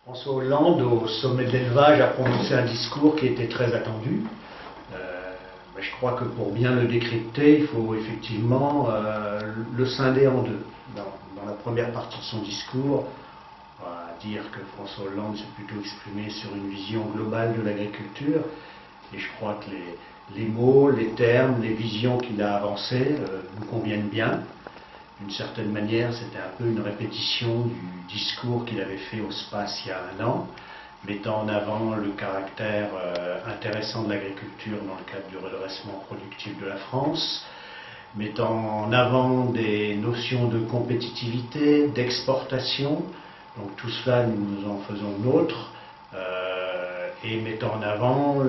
François Hollande, au sommet de l'élevage, a prononcé un discours qui était très attendu. Mais je crois que pour bien le décrypter, il faut effectivement le scinder en deux. Dans la première partie de son discours, on va dire que François Hollande s'est plutôt exprimé sur une vision globale de l'agriculture. Et je crois que les mots, les termes, les visions qu'il a avancées nous conviennent bien. D'une certaine manière, c'était un peu une répétition du discours qu'il avait fait au SPACE il y a un an, mettant en avant le caractère intéressant de l'agriculture dans le cadre du redressement productif de la France, mettant en avant des notions de compétitivité, d'exportation, donc tout cela nous en faisons nôtre, et mettant en avant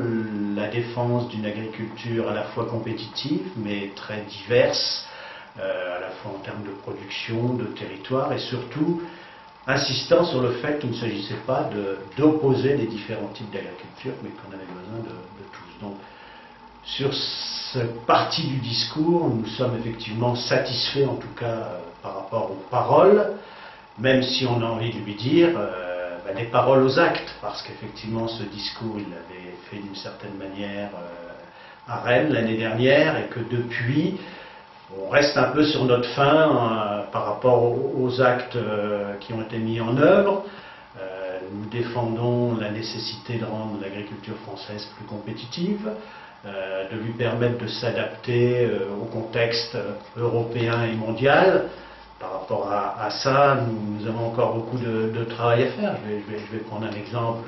la défense d'une agriculture à la fois compétitive mais très diverse, à la fois en termes de production, de territoire, et surtout insistant sur le fait qu'il ne s'agissait pas d'opposer les différents types d'agriculture, mais qu'on avait besoin de tous. Donc, sur cette partie du discours, nous sommes effectivement satisfaits, en tout cas par rapport aux paroles, même si on a envie de lui dire des paroles aux actes, parce qu'effectivement ce discours, il l'avait fait d'une certaine manière à Rennes l'année dernière, et que depuis, on reste un peu sur notre faim par rapport aux actes qui ont été mis en œuvre. Nous défendons la nécessité de rendre l'agriculture française plus compétitive, de lui permettre de s'adapter au contexte européen et mondial. Par rapport à ça, nous avons encore beaucoup de travail à faire. Je vais prendre un exemple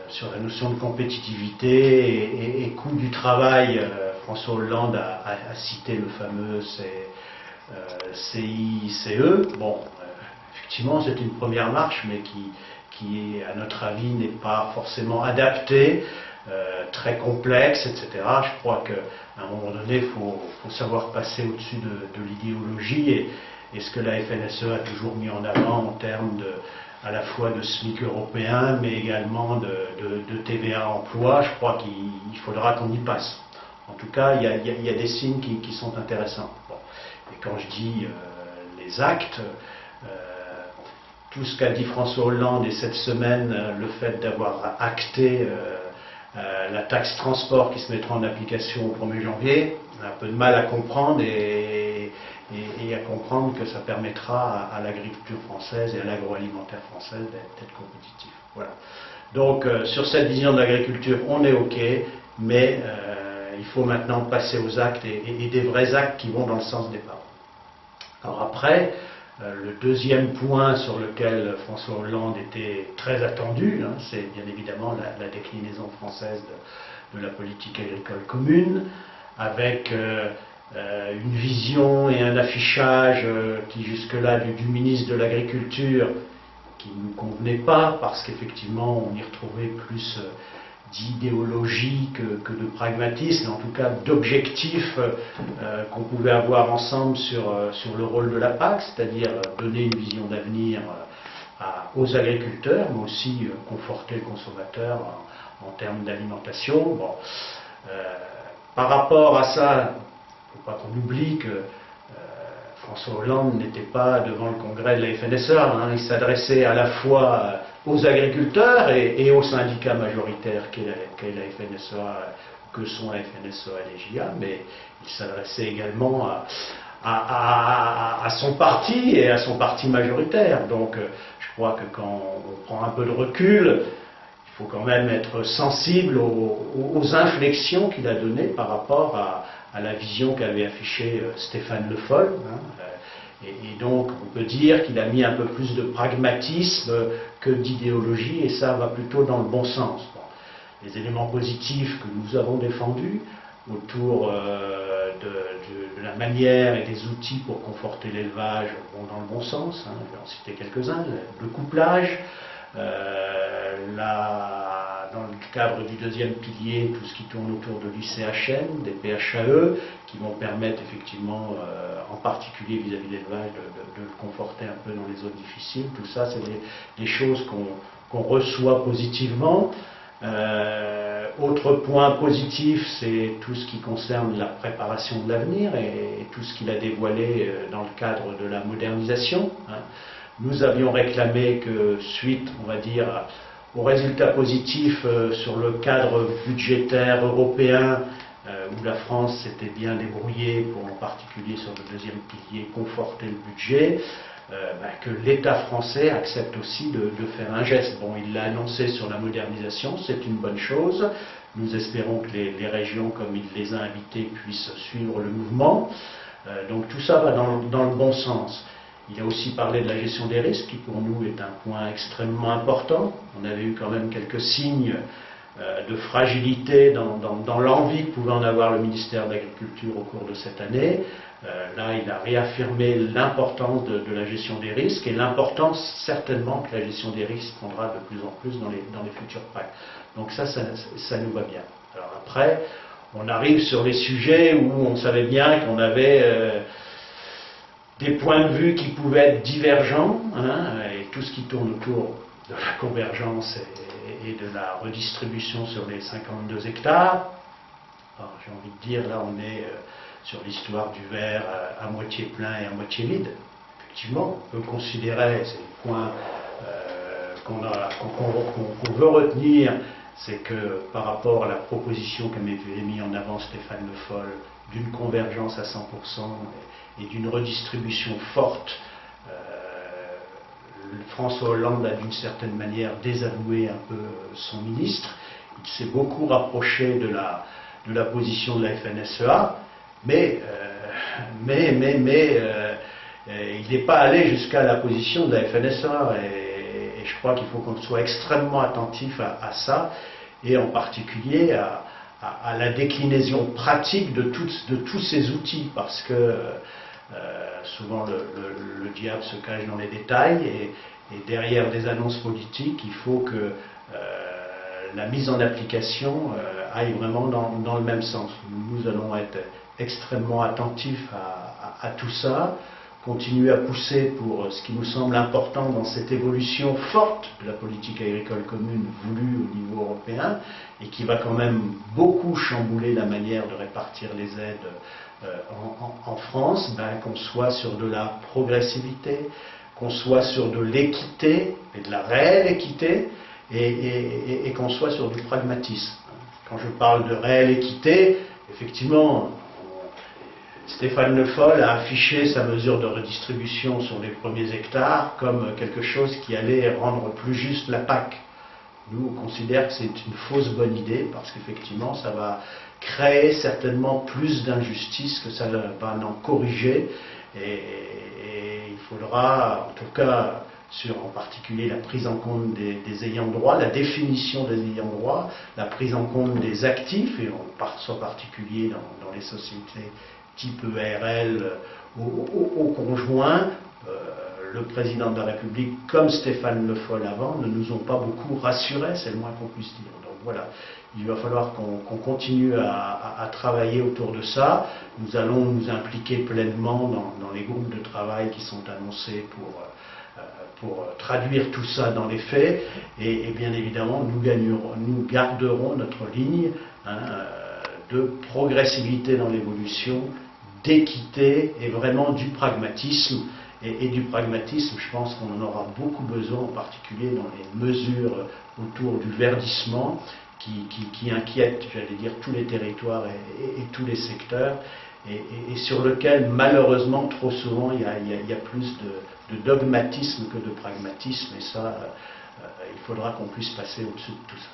sur la notion de compétitivité et coût du travail. François Hollande a cité le fameux CICE. Bon, effectivement, c'est une première marche, mais qui à notre avis, n'est pas forcément adaptée, très complexe, etc. Je crois qu'à un moment donné, il faut savoir passer au-dessus de l'idéologie et ce que la FNSE a toujours mis en avant en termes à la fois de SMIC européen, mais également de TVA emploi. Je crois qu'il faudra qu'on y passe. En tout cas, il y a des signes qui sont intéressants. Bon. Et quand je dis les actes, tout ce qu'a dit François Hollande et cette semaine, le fait d'avoir acté la taxe transport qui se mettra en application au 1er janvier, on a un peu de mal à comprendre et à comprendre que ça permettra à l'agriculture française et à l'agroalimentaire française d'être compétitif. Voilà. Donc sur cette vision de l'agriculture, on est OK, mais il faut maintenant passer aux actes et des vrais actes qui vont dans le sens des paroles. Alors après, le deuxième point sur lequel François Hollande était très attendu, c'est bien évidemment la déclinaison française de la politique agricole commune, avec une vision et un affichage qui jusque-là du ministre de l'Agriculture qui ne nous convenait pas, parce qu'effectivement on y retrouvait plus d'idéologie que de pragmatisme, en tout cas d'objectifs qu'on pouvait avoir ensemble sur le rôle de la PAC, c'est-à-dire donner une vision d'avenir aux agriculteurs, mais aussi conforter le consommateur en termes d'alimentation. Bon. Par rapport à ça, il ne faut pas qu'on oublie que François Hollande n'était pas devant le congrès de la FNSE, il s'adressait à la fois aux agriculteurs et aux syndicats majoritaires qu'est la FNSEA, que sont la FNSEA et les JA, mais il s'adressait également à son parti et à son parti majoritaire. Donc je crois que quand on prend un peu de recul, il faut quand même être sensible aux inflexions qu'il a données par rapport à la vision qu'avait affichée Stéphane Le Foll. Et donc on peut dire qu'il a mis un peu plus de pragmatisme que d'idéologie, et ça va plutôt dans le bon sens. Bon. Les éléments positifs que nous avons défendus autour de la manière et des outils pour conforter l'élevage vont dans le bon sens. Je vais en citer quelques-uns. Le couplage, dans le cadre du deuxième pilier, tout ce qui tourne autour de l'ICHN, des PHAE, qui vont permettre effectivement, en particulier vis-à-vis de l'élevage, de le conforter un peu dans les zones difficiles. Tout ça, c'est des choses qu'on reçoit positivement. Autre point positif, c'est tout ce qui concerne la préparation de l'avenir et tout ce qu'il a dévoilé dans le cadre de la modernisation. Nous avions réclamé que, suite, on va dire, aux résultats positifs sur le cadre budgétaire européen, où la France s'était bien débrouillée pour, en particulier sur le deuxième pilier, conforter le budget, que l'État français accepte aussi de faire un geste. Bon, il l'a annoncé sur la modernisation, c'est une bonne chose. Nous espérons que les régions, comme il les a invitées, puissent suivre le mouvement. Donc tout ça va dans le bon sens. Il a aussi parlé de la gestion des risques, qui pour nous est un point extrêmement important. On avait eu quand même quelques signes de fragilité dans l'envie que pouvait en avoir le ministère de l'Agriculture au cours de cette année. Là, il a réaffirmé l'importance de la gestion des risques et l'importance certainement que la gestion des risques prendra de plus en plus dans les futurs PAC. Donc ça nous va bien. Alors après, on arrive sur les sujets où on savait bien qu'on avait des points de vue qui pouvaient être divergents, et tout ce qui tourne autour de la convergence et de la redistribution sur les 52 hectares. J'ai envie de dire, là on est sur l'histoire du verre à moitié plein et à moitié vide. Effectivement, on peut considérer, c'est le point qu'on veut retenir, c'est que par rapport à la proposition qu'avait mis en avant Stéphane Le Foll, d'une convergence à 100% et d'une redistribution forte, François Hollande a d'une certaine manière désavoué un peu son ministre. Il s'est beaucoup rapproché de la position de la FNSEA, mais il n'est pas allé jusqu'à la position de la FNSEA. Et je crois qu'il faut qu'on soit extrêmement attentif à ça, et en particulier à la déclinaison pratique de tous ces outils, parce que souvent le diable se cache dans les détails, et derrière des annonces politiques, il faut que la mise en application aille vraiment dans le même sens. Nous allons être extrêmement attentifs à tout ça, continuer à pousser pour ce qui nous semble important dans cette évolution forte de la politique agricole commune voulue au niveau européen, et qui va quand même beaucoup chambouler la manière de répartir les aides en France, qu'on soit sur de la progressivité, qu'on soit sur de l'équité, et de la réelle équité, et qu'on soit sur du pragmatisme. Quand je parle de réelle équité, effectivement, Stéphane Le Foll a affiché sa mesure de redistribution sur les premiers hectares comme quelque chose qui allait rendre plus juste la PAC. Nous, on considère que c'est une fausse bonne idée, parce qu'effectivement, ça va créer certainement plus d'injustice que ça va en corriger. Et il faudra, en tout cas, sur en particulier la prise en compte des ayants droit, la définition des ayants droit, la prise en compte des actifs, et en particulier dans les sociétés type ERL au conjoint. Le président de la République, comme Stéphane Le Foll avant, ne nous ont pas beaucoup rassurés, c'est le moins qu'on puisse dire. Donc voilà, il va falloir qu'on continue à travailler autour de ça. Nous allons nous impliquer pleinement dans les groupes de travail qui sont annoncés pour traduire tout ça dans les faits, et bien évidemment nous garderons notre ligne de progressivité dans l'évolution, d'équité et vraiment du pragmatisme. Et du pragmatisme, je pense qu'on en aura beaucoup besoin, en particulier dans les mesures autour du verdissement qui inquiètent, j'allais dire, tous les territoires et tous les secteurs, et sur lequel, malheureusement, trop souvent, il y a plus de dogmatisme que de pragmatisme, et ça, il faudra qu'on puisse passer au-dessus de tout ça.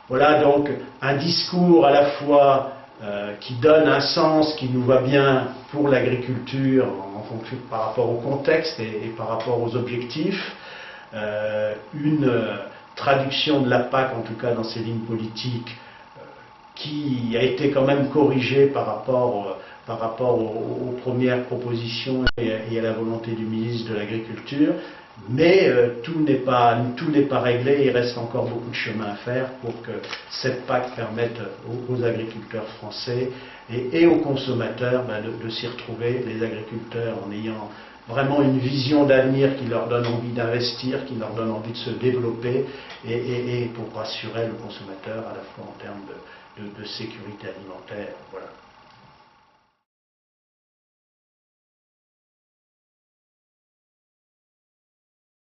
Voilà donc un discours à la fois qui donne un sens qui nous va bien pour l'agriculture en fonction par rapport au contexte et par rapport aux objectifs, une traduction de la PAC, en tout cas dans ses lignes politiques, qui a été quand même corrigée par rapport aux premières propositions et à la volonté du ministre de l'Agriculture. Mais tout n'est pas réglé, il reste encore beaucoup de chemin à faire pour que cette PAC permette aux agriculteurs français et aux consommateurs de s'y retrouver, les agriculteurs en ayant vraiment une vision d'avenir qui leur donne envie d'investir, qui leur donne envie de se développer, et pour rassurer le consommateur à la fois en termes de sécurité alimentaire. Voilà.